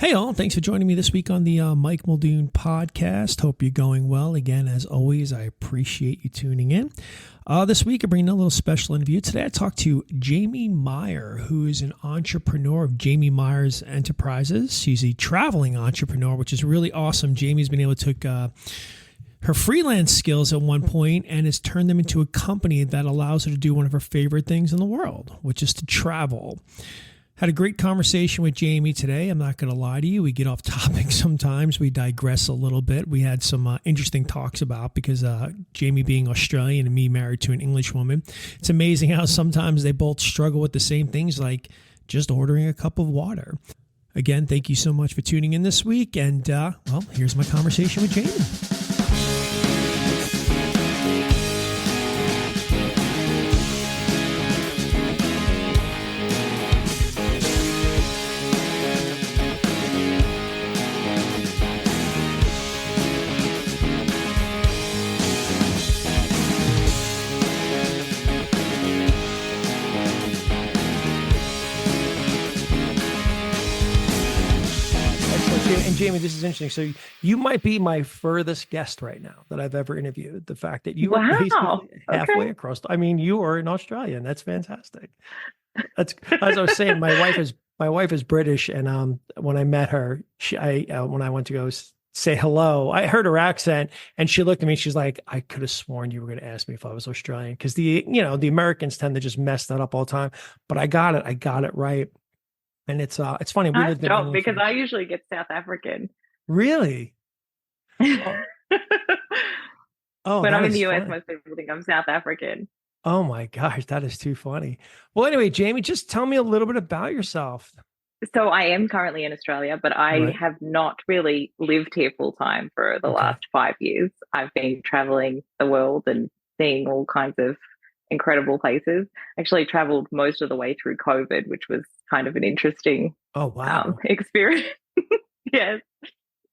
Hey all, thanks for joining me this week on the Mike Muldoon podcast. Hope you're going well. Again, as always, I appreciate you tuning in. This week, I bring in a little special interview. Today, I talked to Jamie Meyer, who is an entrepreneur of Jamie Meyer's Enterprises. She's a traveling entrepreneur, which is really awesome. Jamie's been able to take her freelance skills at one point and has turned them into a company that allows her to do one of her favorite things in the world, which is to travel. Had a great conversation with Jamie today. I'm not going to lie to you. We get off topic sometimes. We digress a little bit. We had some interesting talks about because Jamie being Australian and me married to an English woman. It's amazing how sometimes they both struggle with the same things like just ordering a cup of water. Again, thank you so much for tuning in this week. And well, here's my conversation with Jamie. And Jamie, this is interesting. So you might be my furthest guest right now that I've ever interviewed. The fact that you are basically halfway across. I mean, you are an Australian. That's fantastic. That's as I was saying. My wife is British, and when I met her, when I went to go say hello, I heard her accent, and she looked at me. She's like, "I could have sworn you were going to ask me if I was Australian," because the Americans tend to just mess that up all the time. But I got it right. And it's funny. We lived in because I usually get South African. Really? Oh, when I'm in the US, most people think I'm South African. Oh my gosh, that is too funny. Well, anyway, Jamie, just tell me a little bit about yourself. So I am currently in Australia, but I have not really lived here full time for the last 5 years. I've been traveling the world and seeing all kinds of incredible places. Actually traveled most of the way through COVID, which was kind of an interesting experience. Yes.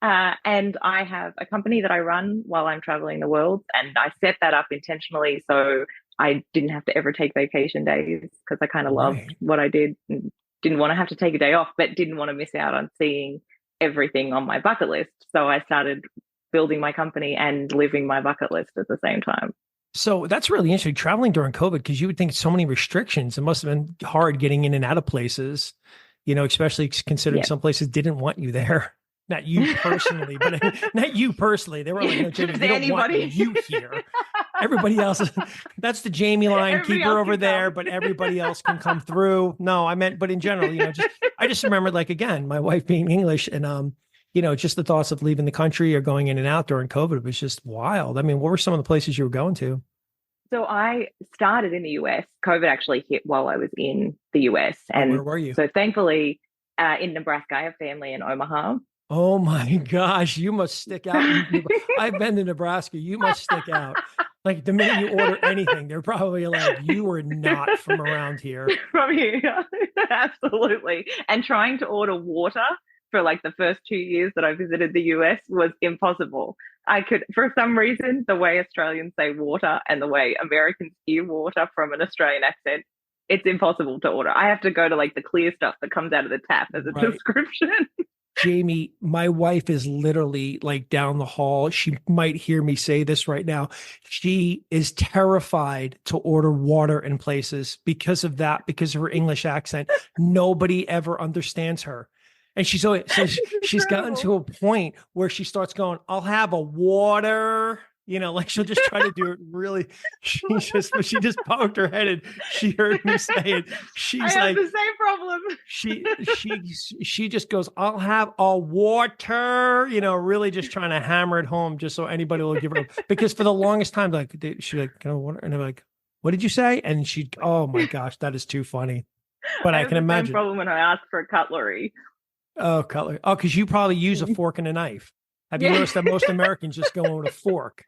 And I have a company that I run while I'm traveling the world, and I set that up intentionally so I didn't have to ever take vacation days because I kind of loved what I did and didn't want to have to take a day off, but didn't want to miss out on seeing everything on my bucket list. So I started building my company and living my bucket list at the same time. So that's really interesting, traveling during COVID, because you would think so many restrictions. It must have been hard getting in and out of places, especially considering some places didn't want you there. Not you personally, but not you personally. They were like, no, Jamie, they don't want you here. Everybody else, that's the Jamie line, keep her over there, but everybody else can come through. No, I meant, but in general, I just remembered, like, again, my wife being English and, just the thoughts of leaving the country or going in and out during COVID was just wild. I mean, what were some of the places you were going to? So I started in the US. COVID actually hit while I was in the US. And where were you? So thankfully in Nebraska, I have family in Omaha. Oh my gosh, you must stick out. I've been to Nebraska. You must stick out. Like the minute you order anything, they're probably like, you are not from around here. From here, absolutely. And trying to order water for like the first 2 years that I visited the US was impossible. I could, for some reason, the way Australians say water and the way Americans hear water from an Australian accent, it's impossible to order. I have to go to like the clear stuff that comes out of the tap as a description. Jamie, my wife is literally like down the hall. She might hear me say this right now. She is terrified to order water in places because of that, because of her English accent. Nobody ever understands her. And she's gotten to a point where she starts going, I'll have a water, like she'll just try to do it really. She just poked her head and she heard me say it. She's I have the same problem. She just goes, I'll have a water, really just trying to hammer it home just so anybody will give her, because for the longest time, like she's like, can I have water? And I'm like, what did you say? And oh my gosh, that is too funny. But I can imagine. Same problem when I ask for cutlery. Oh, cutlery. Oh, because you probably use a fork and a knife. Have you noticed that most Americans just go with a fork?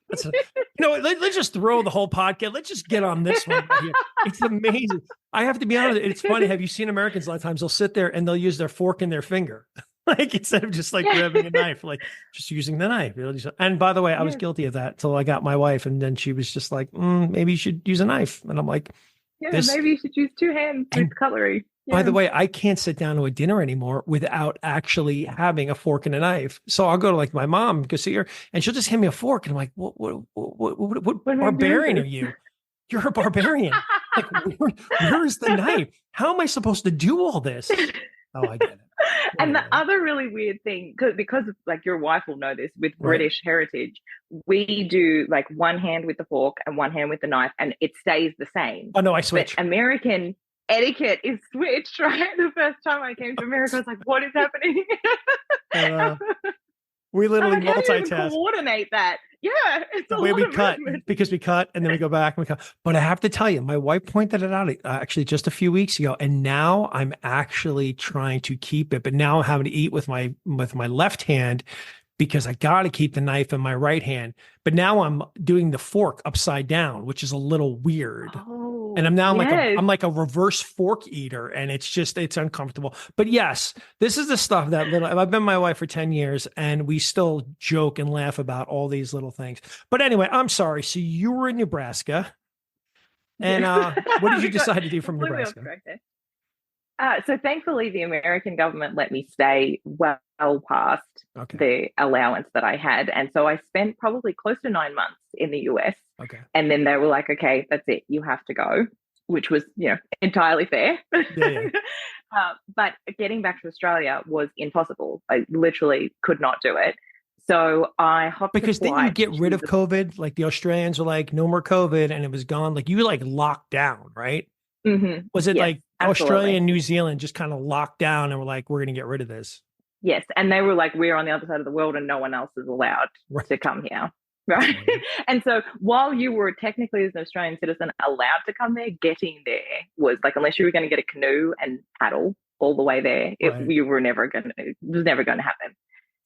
Let's just throw the whole podcast. Let's just get on this one right here. It's amazing. I have to be honest. It's funny. Have you seen Americans? A lot of times they'll sit there and they'll use their fork and their finger. Like instead of just like grabbing a knife, like just using the knife. And by the way, I was guilty of that till I got my wife. And then she was just like, maybe you should use a knife. And I'm like, maybe you should use two hands with cutlery. By Yeah. the way, I can't sit down to a dinner anymore without actually having a fork and a knife. So I'll go to like my mom, go see her, and she'll just hand me a fork. And I'm like, what What am I doing barbarian are this? you? You're a barbarian. Like, where's the knife? How am I supposed to do all this? Oh, I get it. And the Anyway, other really weird thing, because like your wife will know this, with right. British heritage, we do like one hand with the fork and one hand with the knife, and it stays the same. Oh no, I But switch. American etiquette is switched, right? The first time I came to America, I was like, what is happening? Uh, we I'm literally like, how do you even multitask. coordinate that? Yeah, it's The a way lot we of cut, movement. because we cut and then we go back and we cut. But I have to tell you, my wife pointed it out actually just a few weeks ago, and now I'm actually trying to keep it. But now I'm having to eat with my left hand because I got to keep the knife in my right hand. But now I'm doing the fork upside down, which is a little weird. And Oh, I'm like yes. I'm like a reverse fork eater, and it's uncomfortable. But yes, this is the stuff that little. I've been with my wife for 10 years, and we still joke and laugh about all these little things. But anyway, I'm sorry. So you were in Nebraska, and Yeah. what did you We got decide to do from completely off Nebraska? track there. So thankfully, the American government let me stay well past Okay, the allowance that I had. And so I spent probably close to 9 months in the US. okay, And then they were like, okay, that's it. You have to go, which was, entirely fair. yeah, yeah. But getting back to Australia was impossible. I literally could not do it. So I hopped a Because didn't you flight get rid to of COVID? Like the Australians were like, no more COVID, and it was gone. Like you were like locked down, right? Was it Yes, like Australia absolutely. and New Zealand just kind of locked down and were like, we're going to get rid of this? Yes. And they were like, we're on the other side of the world and no one else is allowed Right. to come here. That's Right. funny. And so while you were technically, as an Australian citizen, allowed to come there, getting there was like, unless you were going to get a canoe and paddle all the way there, Right. you were never going to, it was never going to happen.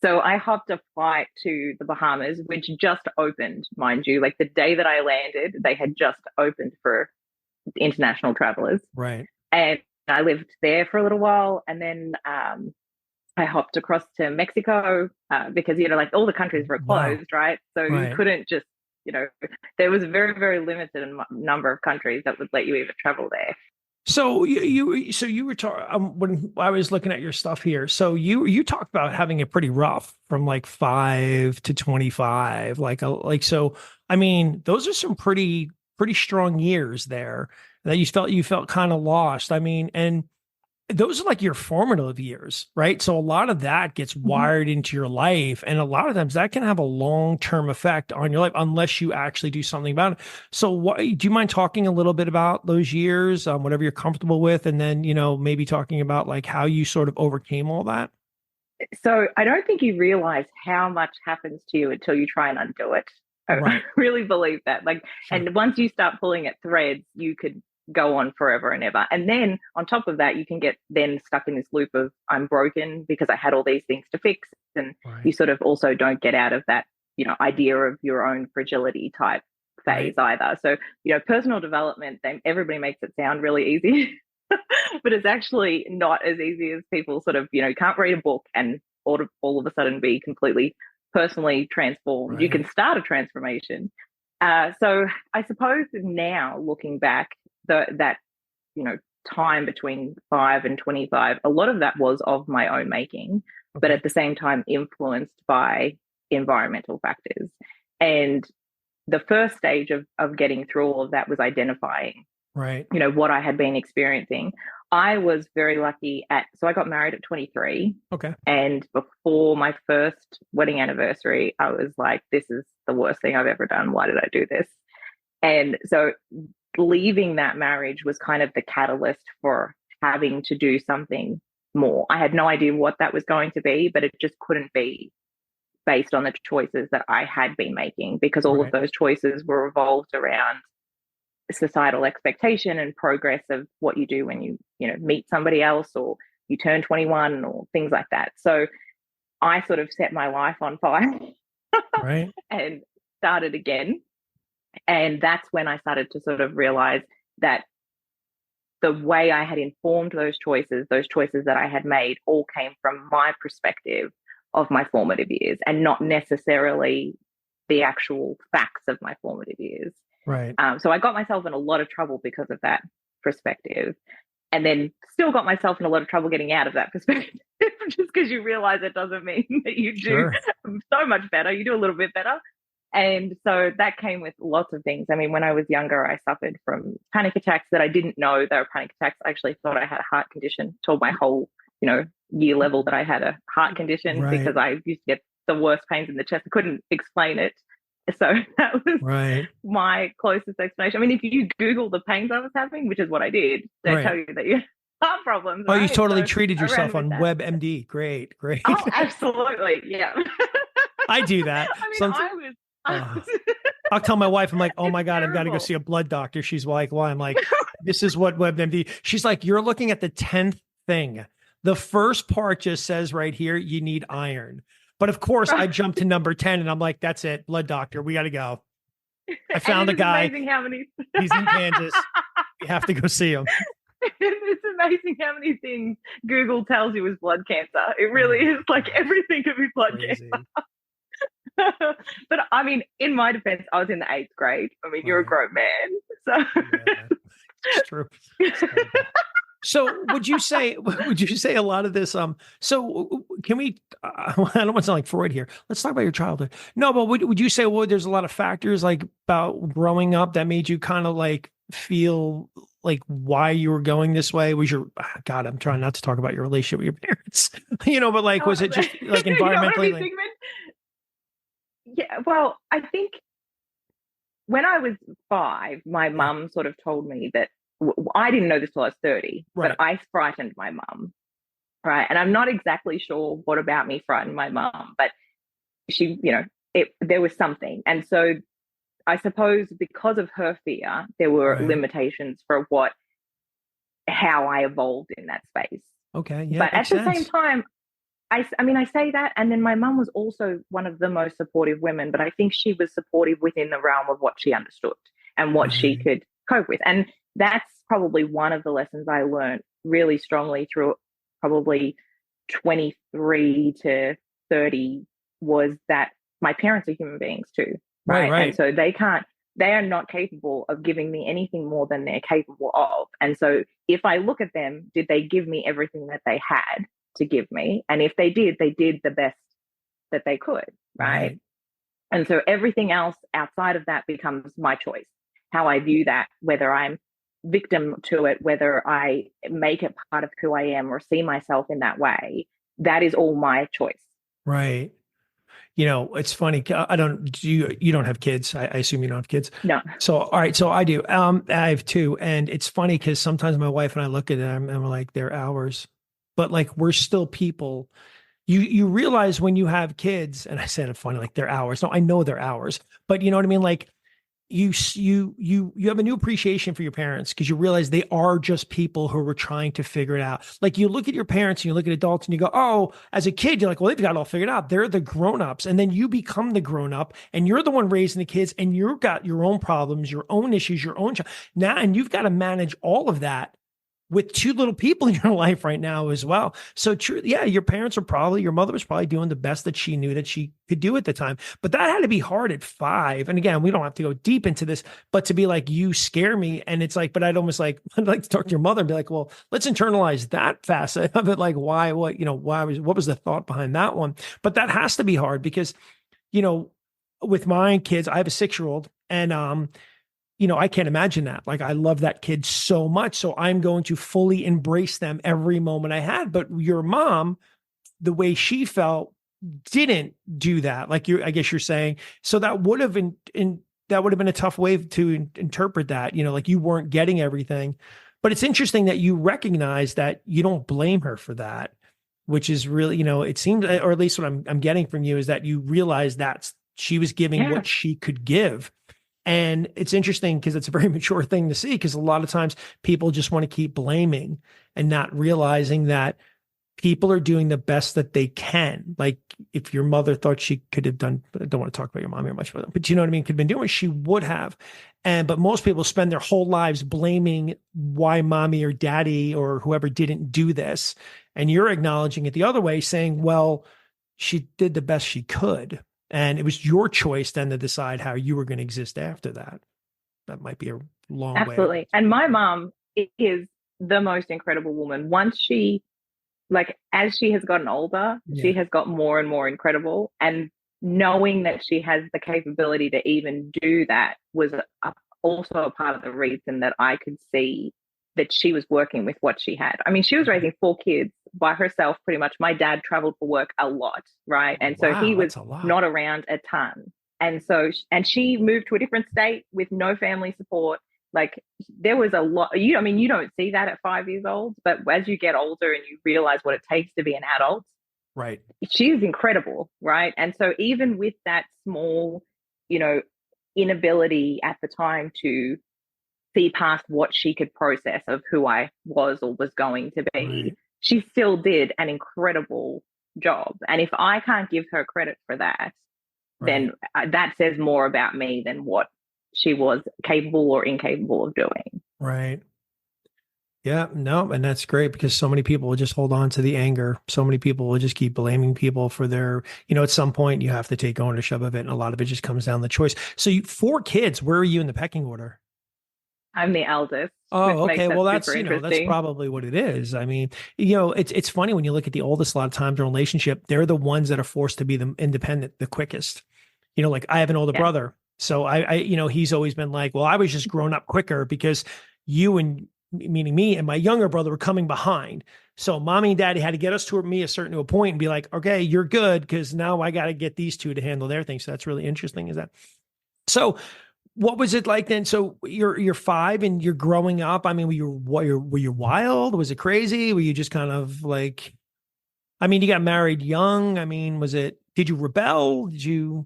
So I hopped a flight to the Bahamas, which just opened, mind you. Like the day that I landed, they had just opened for international travelers. Right. And I lived there for a little while. And then I hopped across to Mexico because, like all the countries were Wow. closed, right? So you Right. couldn't just, there was a very, very limited number of countries that would let you even travel there. So you were talking when I was looking at your stuff here. So you talked about having it pretty rough from like 5 to 25, so. I mean, those are some pretty strong years there that you felt kind of lost. I mean, and those are like your formative years, right? So a lot of that gets Mhm. wired into your life. And a lot of times that can have a long-term effect on your life unless you actually do something about it. So do you mind talking a little bit about those years, whatever you're comfortable with, and then, maybe talking about like how you sort of overcame all that? So I don't think you realize how much happens to you until you try and undo it. I Right. really believe that. Like, Sure. and once you start pulling at threads, you could go on forever and ever. And then on top of that, you can get then stuck in this loop of I'm broken because I had all these things to fix. And you Right. sort of also don't get out of that, idea of your own fragility type phase Right. either. So, personal development, everybody makes it sound really easy. But it's actually not as easy as people sort of, can't read a book and all of a sudden be completely personally transformed. You Right. can start a transformation. So I suppose now looking back, that you know time between 5 and 25, a lot of that was of my own making, but Okay. at the same time influenced by environmental factors. And the first stage of getting through all of that was identifying Right. what I had been experiencing. I was very lucky so I got married at 23. Okay. And before my first wedding anniversary, I was like, this is the worst thing I've ever done. Why did I do this? And so leaving that marriage was kind of the catalyst for having to do something more. I had no idea what that was going to be, but it just couldn't be based on the choices that I had been making, because all of Right. those choices were revolved around societal expectation and progress of what you do when you meet somebody else or you turn 21 or things like that. So I sort of set my life on fire Right. and started again. And that's when I started to sort of realize that the way I had informed those choices that I had made, all came from my perspective of my formative years and not necessarily the actual facts of my formative years. Right. So I got myself in a lot of trouble because of that perspective. and then still got myself in a lot of trouble getting out of that perspective just because you realize it doesn't mean that you do so much better. You do a little bit better. And so that came with lots of things. I mean, when I was younger, I suffered from panic attacks that I didn't know they were panic attacks. I actually thought I had a heart condition. Told my whole, year level that I had a heart condition because I used to get the worst pains in the chest. I couldn't explain it. So that was my closest explanation. I mean, if you Google the pains I was having, which is what I did, they tell you that you have heart problems. Oh, you totally treated yourself on WebMD. Great. Oh, absolutely. Yeah. I do that. I was I'll tell my wife, I'm like, oh my God, I've got to go see a blood doctor. She's like, why? I'm like, this is what WebMD. She's like, you're looking at the 10th thing. The first part just says right here, you need iron. But of course, I jumped to number 10 and I'm like, that's it. Blood doctor. We got to go. I found a guy. He's in Kansas. We have to go see him. It's amazing how many things Google tells you is blood cancer. It really is like everything could be blood cancer. But I mean, in my defense, I was in the 8th grade. I mean, you're a grown man. So it's true. So would you say a lot of this, so can we, I don't want to sound like Freud here. Let's talk about your childhood. No, but would you say, well, there's a lot of factors like about growing up that made you kind of like feel like why you were going this way? Was your, God, I'm trying not to talk about your relationship with your parents, but like, was it just like environmentally? Yeah, well, I think when I was 5, my mum sort of told me that I didn't know this till I was 30, but I frightened my mum, right? And I'm not exactly sure what about me frightened my mum, but she, there was something. And so I suppose because of her fear, there were limitations for how I evolved in that space. Okay, yeah. But at the same time, I mean, I say that, and then my mum was also one of the most supportive women, but I think she was supportive within the realm of what she understood and what she could cope with. And that's probably one of the lessons I learned really strongly through probably 23 to 30 was that my parents are human beings too, right? And so they are not capable of giving me anything more than they're capable of. And so if I look at them, did they give me everything that they had to give me? And if they did the best that they could, right? And so everything else outside of that becomes my choice, how I view that, whether I'm victim to it, whether I make it part of who I am or see myself in that way, that is all my choice. Right. It's funny. You don't have kids. I assume you don't have kids. No. So, all right. So I do. I have 2. And it's funny because sometimes my wife and I look at them and we're like, they're ours. But like, we're still people. You realize when you have kids, and I said it funny, like they're ours. No, I know they're ours, but you know what I mean? Like you have a new appreciation for your parents because you realize they are just people who were trying to figure it out. Like you look at your parents and you look at adults and you go, oh, as a kid, you're like, well, they've got it all figured out. They're the grown-ups. And then you become the grown-up and you're the one raising the kids and you've got your own problems, your own issues, your own now, and you've got to manage all of that with 2 little people in your life right now as well. So true. Yeah. Your mother was probably doing the best that she knew that she could do at the time, but that had to be hard at 5. And again, we don't have to go deep into this, but to be like, you scare me. And it's like, but I'd like to talk to your mother and be like, well, let's internalize that facet of it. Like what was the thought behind that one? But that has to be hard because, with my kids, I have a 6-year-old and, I can't imagine that. Like, I love that kid so much. So I'm going to fully embrace them every moment I had. But your mom, the way she felt, didn't do that. Like I guess you're saying. So that would have been a tough way to interpret that, like you weren't getting everything. But it's interesting that you recognize that you don't blame her for that, which is really, it seems, or at least what I'm getting from you is that you realize that she was giving what she could give. And it's interesting because it's a very mature thing to see because a lot of times people just want to keep blaming and not realizing that people are doing the best that they can. Like if your mother thought she could have done, but I don't want to talk about your mom very much, but you know what I mean? Could have been doing what she would have. But most people spend their whole lives blaming why mommy or daddy or whoever didn't do this. And you're acknowledging it the other way saying, well, she did the best she could. And it was your choice then to decide how you were going to exist after that. That might be a long way. Absolutely. And my mom is the most incredible woman. Once she, like, as she has gotten older, she has got more and more incredible. And knowing that she has the capability to even do that was also a part of the reason that I could see that she was working with what she had. I mean, she was raising 4 kids by herself pretty much. My dad traveled for work a lot, right? And so he was not around a ton. And so, and she moved to a different state with no family support. Like, there was a lot, I mean, you don't see that at 5 years old, but as you get older and you realize what it takes to be an adult, right, she is incredible, right? And so even with that small, inability at the time to see past what she could process of who I was or was going to be, she still did an incredible job. And if I can't give her credit for that, then that says more about me than what she was capable or incapable of doing. Right. Yeah, no, and that's great because so many people will just hold on to the anger. So many people will just keep blaming people for their, at some point you have to take ownership of it. And a lot of it just comes down to the choice. So 4 kids, where are you in the pecking order? I'm the eldest. Oh, okay. Well, that's, that's probably what it is. I mean, it's funny when you look at the oldest, a lot of times in a relationship, they're the ones that are forced to be the independent, the quickest. Like I have an older brother. So I, he's always been like, well, I was just grown up quicker because you and meaning me and my younger brother were coming behind. So mommy and daddy had to get us to a point and be like, okay, you're good. Cause now I got to get these 2 to handle their thing. So that's really interesting. Is that so? What was it like then? So you're 5 and you're growing up. I mean, were you wild? Was it crazy? Were you just kind of like, I mean, you got married young. I mean, did you rebel? Did you?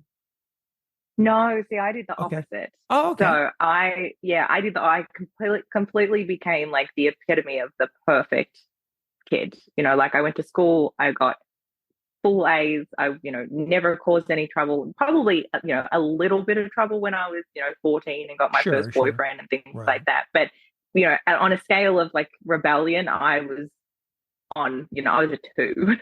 No, see, I did the opposite. Oh, okay. So I completely became like the epitome of the perfect kid. Like I went to school, I got full A's. I, never caused any trouble. Probably, a little bit of trouble when I was, 14 and got my first boyfriend and things like that. But, on a scale of like rebellion, I was I was a 2.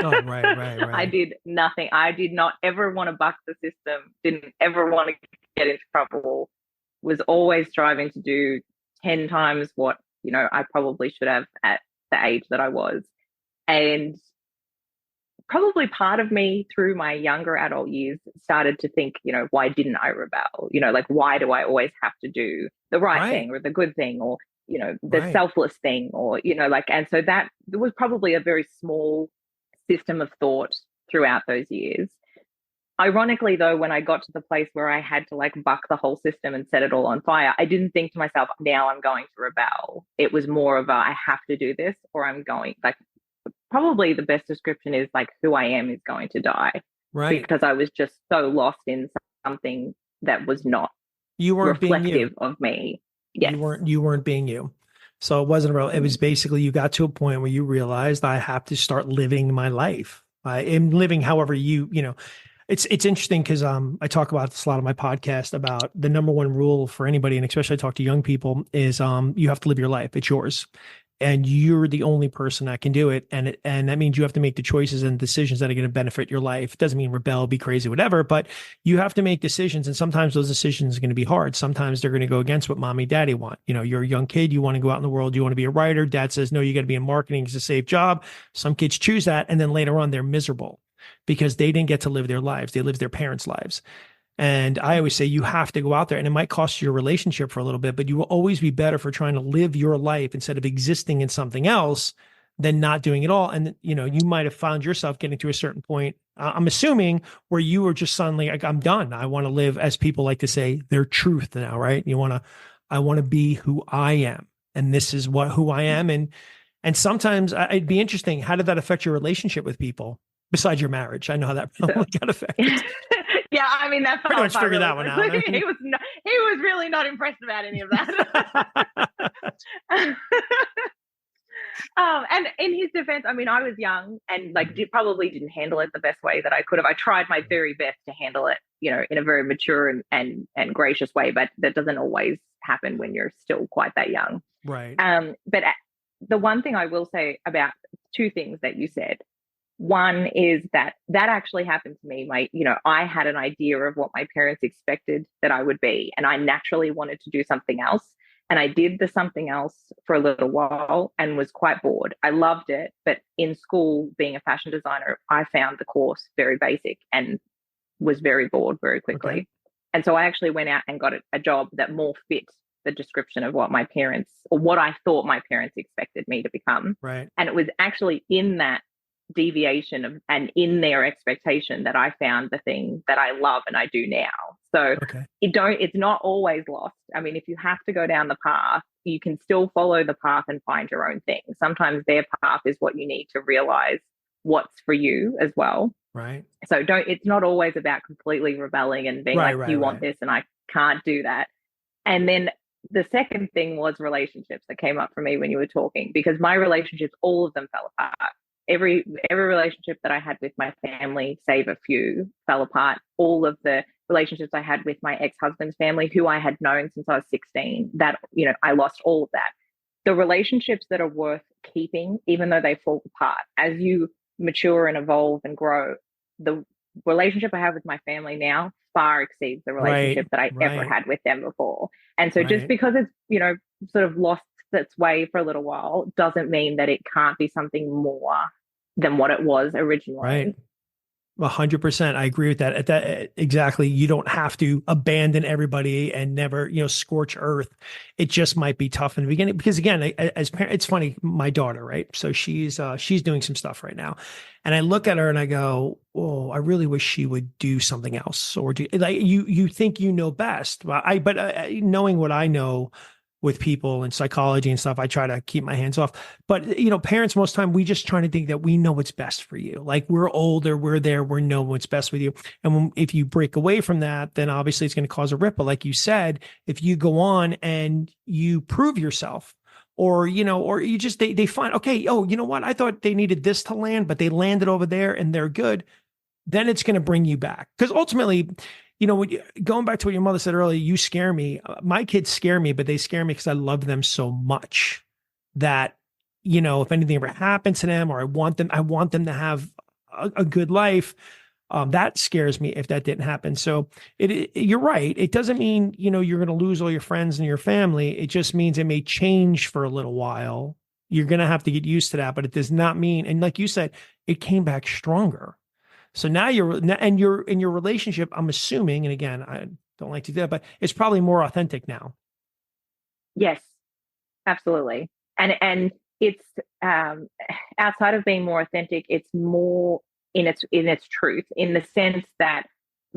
Oh, right. I did nothing. I did not ever want to buck the system. Didn't ever want to get into trouble. Was always striving to do 10 times what, I probably should have at the age that I was. And probably part of me through my younger adult years started to think, why didn't I rebel? Like, why do I always have to do the right thing or the good thing or, the selfless thing or, and so that there was probably a very small system of thought throughout those years. Ironically, though, when I got to the place where I had to like buck the whole system and set it all on fire, I didn't think to myself, now I'm going to rebel. It was more of I have to do this or I'm going, like, probably the best description is like who I am is going to die. Right. Because I was just so lost in something that was not reflective being you. Of me. Yes. You weren't being you. So it wasn't real. It was basically you got to a point where you realized I have to start living my life. I am living however it's interesting because I talk about this a lot on my podcast about the number one rule for anybody, and especially I talk to young people, is you have to live your life. It's yours. And you're the only person that can do it. And that means you have to make the choices and decisions that are going to benefit your life. It doesn't mean rebel, be crazy, whatever, but you have to make decisions. And sometimes those decisions are going to be hard. Sometimes they're going to go against what mommy, daddy want. You're a young kid. You want to go out in the world. You want to be a writer. Dad says, no, you got to be in marketing. It's a safe job. Some kids choose that. And then later on, they're miserable because they didn't get to live their lives. They lived their parents' lives. And I always say you have to go out there, and it might cost you your relationship for a little bit, but you will always be better for trying to live your life instead of existing in something else than not doing it all. And, you might have found yourself getting to a certain point, I'm assuming, where you were just suddenly like, I'm done. I want to live, as people like to say, their truth now, right? I want to be who I am. And this is who I am. And sometimes it'd be interesting. How did that affect your relationship with people besides your marriage? I know how that probably got affected. Yeah, I mean, that's pretty much figured that one out. I mean, he was really not impressed about any of that. And in his defense, I mean, I was young and like probably didn't handle it the best way that I could have. I tried my very best to handle it, in a very mature and gracious way, but that doesn't always happen when you're still quite that young. Right. But the one thing I will say about 2 things that you said. One is that actually happened to me. I had an idea of what my parents expected that I would be, and I naturally wanted to do something else. And I did the something else for a little while and was quite bored. I loved it, but in school, being a fashion designer, I found the course very basic and was very bored very quickly. Okay. And so I actually went out and got a job that more fit the description of what my parents, or what I thought my parents expected me to become. Right. And it was actually in that deviation of, and in their expectation, that I found the thing that I love and I do now. So Okay. it's not always lost. I mean, if you have to go down the path, you can still follow the path and find your own thing. Sometimes their path is what you need to realize what's for you as well. Right. So it's not always about completely rebelling and being you want this and I can't do that. And then the second thing was relationships that came up for me when you were talking, because my relationships, all of them fell apart. Every relationship that I had with my family, save a few, fell apart. All of the relationships I had with my ex-husband's family, who I had known since I was 16, that, I lost all of that. The relationships that are worth keeping, even though they fall apart, as you mature and evolve and grow, the relationship I have with my family now far exceeds the relationship that I ever had with them before. And so just because it's, sort of lost its way for a little while, doesn't mean that it can't be something more than what it was originally. Right. 100%. I agree with that. Exactly. You don't have to abandon everybody and never, scorch earth. It just might be tough in the beginning because, again, as parents, it's funny. My daughter, right? So she's doing some stuff right now, and I look at her and I go, "Oh, I really wish she would do something else." Or do like you think you know best, but knowing what I know with people and psychology and stuff, I try to keep my hands off. But, parents, most time, we just trying to think that we know what's best for you. Like, we're older, we're there, we know what's best with you. And if you break away from that, then obviously it's going to cause a ripple. Like you said, if you go on and you prove yourself, or, or you just, they find, okay, oh, you know what? I thought they needed this to land, but they landed over there and they're good. Then it's going to bring you back. Because ultimately, going back to what your mother said earlier, you scare me. My kids scare me, but they scare me because I love them so much that, if anything ever happens to them, or I want them to have a good life. That scares me if that didn't happen. So you're right. It doesn't mean, you're going to lose all your friends and your family. It just means it may change for a little while. You're going to have to get used to that, but it does not mean, and like you said, it came back stronger. So now you're in your relationship, I'm assuming, and again, I don't like to do that, but it's probably more authentic now. Yes, absolutely. And it's outside of being more authentic, it's more in its truth, in the sense that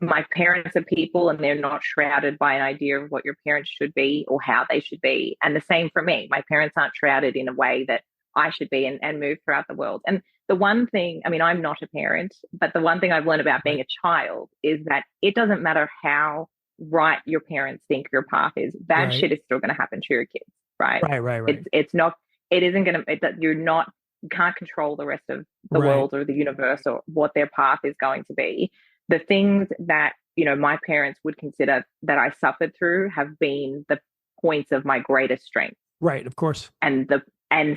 my parents are people and they're not shrouded by an idea of what your parents should be or how they should be. And the same for me. My parents aren't shrouded in a way that I should be and move throughout the world. And the one thing, I mean, I'm not a parent, but the one thing I've learned about being a child is that it doesn't matter how right your parents think your path is. Bad shit is still going to happen to your kids, right? Right. It's not, it isn't going to, you can't control the rest of the world or the universe or what their path is going to be. The things that, my parents would consider that I suffered through have been the points of my greatest strength. Right, of course. And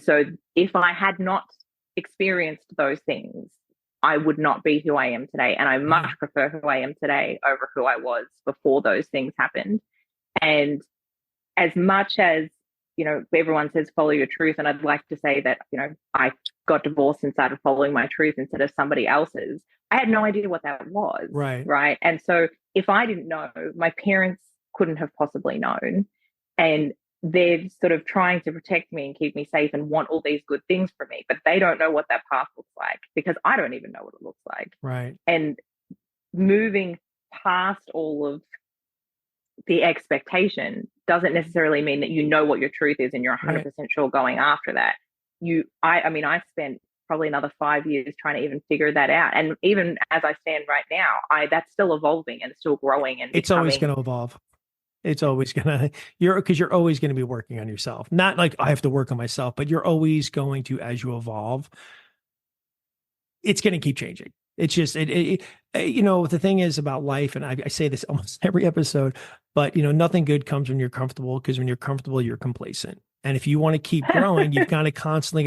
so if I had not experienced those things, I would not be who I am today. And I much prefer who I am today over who I was before those things happened. And as much as, everyone says follow your truth, and I'd like to say that, I got divorced and started following my truth instead of somebody else's. I had no idea what that was. Right. And so if I didn't know, my parents couldn't have possibly known. And they're sort of trying to protect me and keep me safe and want all these good things for me, but they don't know what that path looks like, because I don't even know what it looks like. Right. And moving past all of the expectation doesn't necessarily mean that you know what your truth is and you're 100% sure going after that. I spent probably another 5 years trying to even figure that out. And even as I stand right now, that's still evolving and still growing. And it's always going to evolve. It's always because you're always going to be working on yourself. Not like I have to work on myself, but you're always going to, as you evolve, it's going to keep changing. It's just, the thing is about life, and I say this almost every episode, but nothing good comes when you're comfortable, because when you're comfortable, you're complacent. And if you want to keep growing, you've got to constantly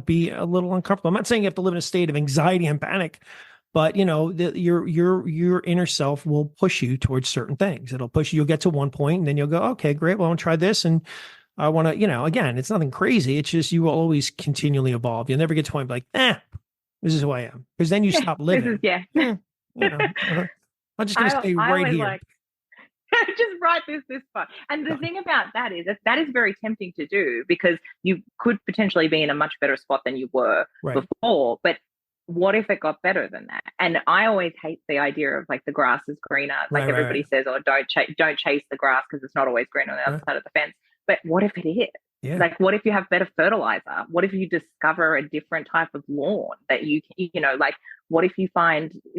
be a little uncomfortable. I'm not saying you have to live in a state of anxiety and panic, But your inner self will push you towards certain things. It'll push you. You'll get to one point, and then you'll go, okay, great. Well, I'll try this, and I want to, again, it's nothing crazy. It's just you will always continually evolve. You'll never get to a point like, this is who I am, because then you stop living. I'm just going to stay right here. Like, just write this part. And the thing about that is that is very tempting to do, because you could potentially be in a much better spot than you were before. But what if it got better than that? And I always hate the idea of like the grass is greener. Like everybody says, oh, don't chase the grass because it's not always green on the other side of the fence. But what if it is? Yeah. Like, what if you have better fertilizer? What if you discover a different type of lawn that like, what if you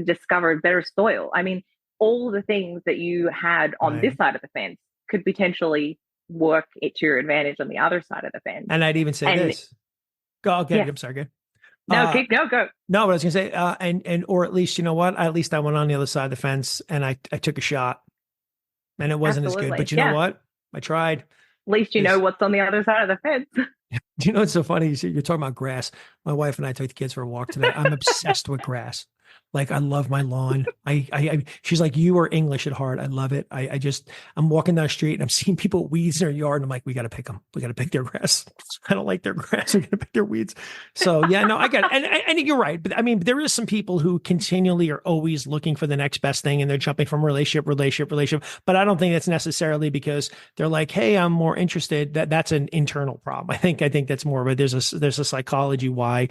discover better soil? I mean, all the things that you had on this side of the fence could potentially work to your advantage on the other side of the fence. And I'd even say this. Go, okay, I'm sorry, go. No, go. No, what I was going to say, or at least, you know what? At least I went on the other side of the fence and I took a shot, and it wasn't as good. But you know what? I tried. At least you know what's on the other side of the fence. Do you know what's so funny? You're talking about grass. My wife and I took the kids for a walk today. I'm obsessed with grass. Like, I love my lawn. She's like, you are English at heart. I love it. I'm walking down the street and I'm seeing people with weeds in their yard. And I'm like, we got to pick them. We got to pick their grass. I don't like their grass. We got to pick their weeds. So yeah, no, I got it. And you're right. But I mean, there is some people who continually are always looking for the next best thing. And they're jumping from relationship. But I don't think that's necessarily because they're like, hey, I'm more interested. That's an internal problem. I think that's more of a, there's a psychology why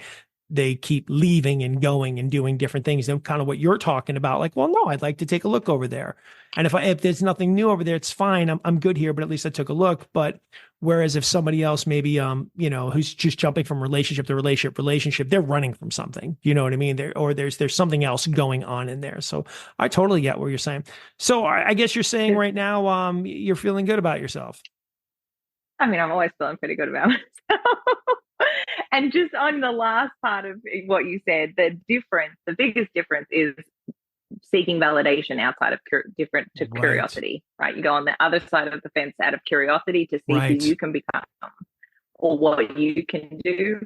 they keep leaving and going and doing different things, and kind of what you're talking about. Like, well, no, I'd like to take a look over there. And if there's nothing new over there, it's fine. I'm good here, but at least I took a look. But whereas if somebody else maybe, who's just jumping from relationship to relationship, they're running from something, you know what I mean? There's something else going on in there. So I totally get what you're saying. So I guess you're saying right now, you're feeling good about yourself. I mean, I'm always feeling pretty good about myself. And just on the last part of what you said, the biggest difference is seeking validation outside of curiosity, right? You go on the other side of the fence out of curiosity to see who you can become or what you can do,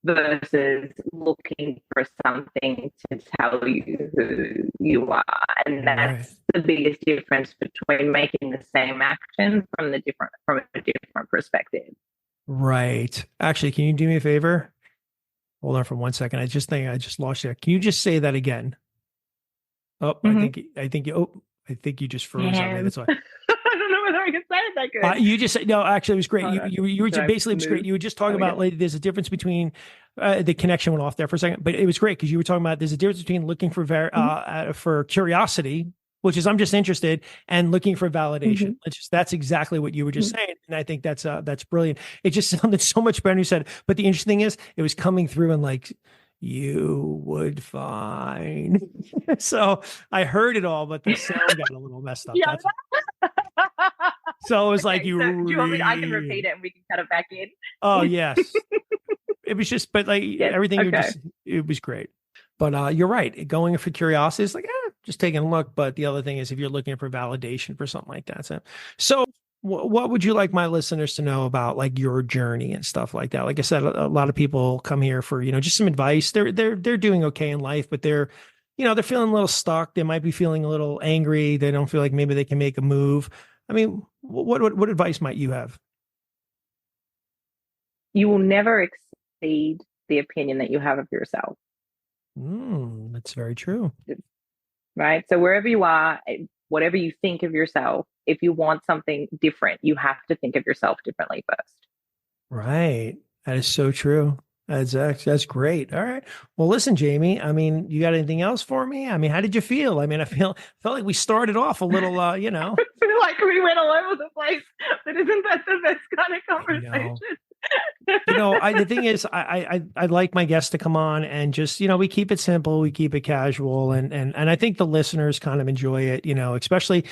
versus looking for something to tell you who you are. And that's the biggest difference between making the same action from a different perspective. Right. Actually, can you do me a favor? Hold on for 1 second. I just lost you. Can you just say that again? Oh, I think you just froze on me. That's why. I don't know whether I can say it that good. You just said, no, actually it was great. You were basically, it was great. You were just talking about like, there's a difference between the connection went off there for a second, but it was great because you were talking about there's a difference between looking for curiosity, which is I'm just interested, and looking for validation. That's exactly what you were just saying. And I think that's brilliant. It just sounded so much better when you said it. But the interesting thing is it was coming through and like, you would find. So I heard it all, but the sound got a little messed up. Yeah. So it was like, do you want me? I can repeat it and we can cut it back in. Oh yes. It was just, but like everything, it was great. But you're right. Going for curiosity is like, just taking a look. But the other thing is if you're looking for validation for something like that. So what would you like my listeners to know about like your journey and stuff like that? Like I said, a lot of people come here for, just some advice. They're doing okay in life, but they're feeling a little stuck. They might be feeling a little angry. They don't feel like maybe they can make a move. I mean, what advice might you have? You will never exceed the opinion that you have of yourself. That's very true. Right. So wherever you are, whatever you think of yourself, if you want something different, you have to think of yourself differently first. Right. That is so true. That's great. All right. Well, listen, Jamie, I mean, you got anything else for me? I mean, how did you feel? I mean, I felt like we started off a little, I feel like we went all over the place, but isn't that the best kind of conversation? The thing is, I like my guests to come on and just, we keep it simple, we keep it casual, and I think the listeners kind of enjoy it, especially,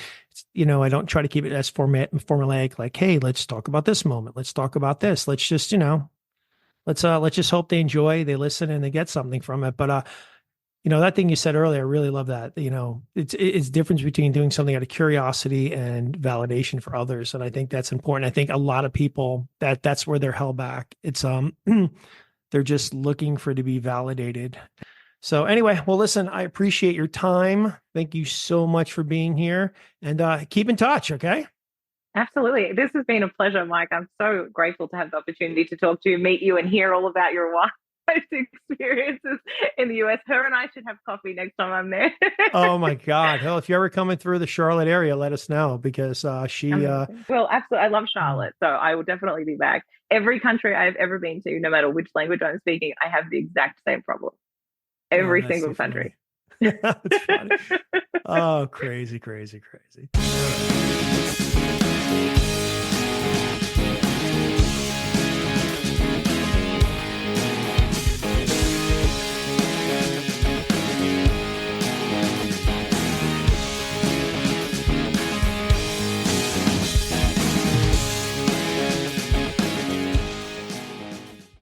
I don't try to keep it as formulaic, like, hey, let's talk about this moment, let's talk about this, let's just, let's just hope they enjoy, they listen, and they get something from it. But that thing you said earlier, I really love that. It's difference between doing something out of curiosity and validation for others. And I think that's important. I think a lot of people that's where they're held back. It's they're just looking to be validated. So anyway, well, listen, I appreciate your time. Thank you so much for being here, and keep in touch. Okay. Absolutely. This has been a pleasure, Mike. I'm so grateful to have the opportunity to talk to you, meet you, and hear all about your wife's experiences in the US. Her and I should have coffee next time I'm there. Oh my God. Hell, if you're ever coming through the Charlotte area, let us know because she well, absolutely. I love Charlotte, so I will definitely be back. Every country I've ever been to, no matter which language I'm speaking, I have the exact same problem. Every single country. That's funny. Oh, crazy, crazy, crazy.